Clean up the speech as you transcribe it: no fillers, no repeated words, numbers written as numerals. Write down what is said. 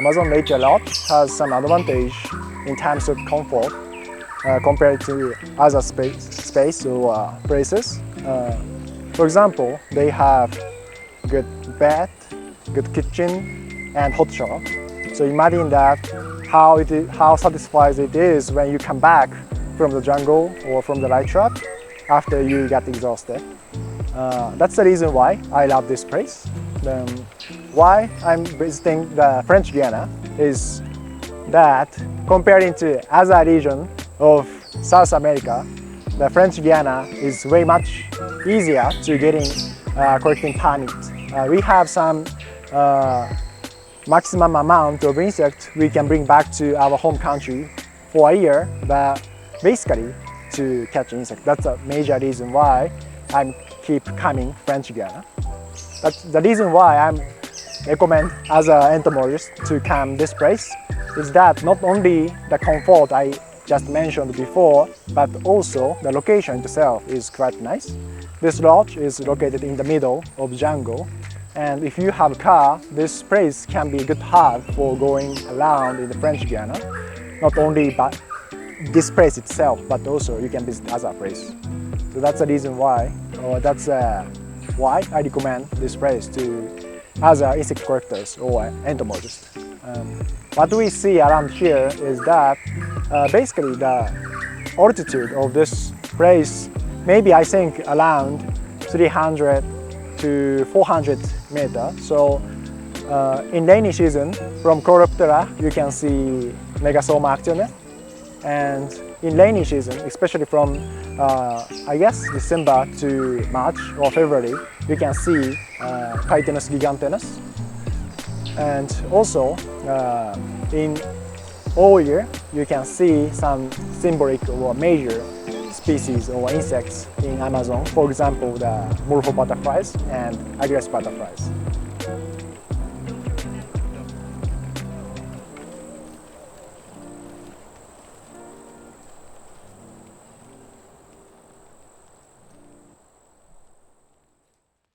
Amazon nature lodge has some advantage in terms of comfort compared to other space or places. For example, they have good bed, good kitchen, and hot shower. So imagine that how satisfied it is when you come back from the jungle or from the light trap after you get exhausted. That's the reason why I love this place. Why I'm visiting the French Guiana is that comparing to other regions of South America, the French Guiana is way much easier to getting collecting permit. We have some maximum amount of insects we can bring back to our home country for a year, but basically to catch insects. That's a major reason why I keep coming French Guiana. That's the reason why I recommend as an entomologist to come this place is that not only the comfort I just mentioned before, but also the location itself is quite nice. This lodge is located in the middle of jungle, and if you have a car, this place can be a good hub for going around in the French Guiana. Not only but this place itself, but also you can visit other places. So that's the reason why, or that's why I recommend this place to other insect collectors or entomologists. What we see around here is that basically the altitude of this place, maybe I think around 300 to 400 meters. So in rainy season, from Coroptera you can see Megasoma actiones, and in rainy season, especially from I guess December to March or February, you can see Caetenus gigantenus. And also in all year you can see some symbolic or major species or insects in Amazon, for example the morpho butterflies and aggressive butterflies.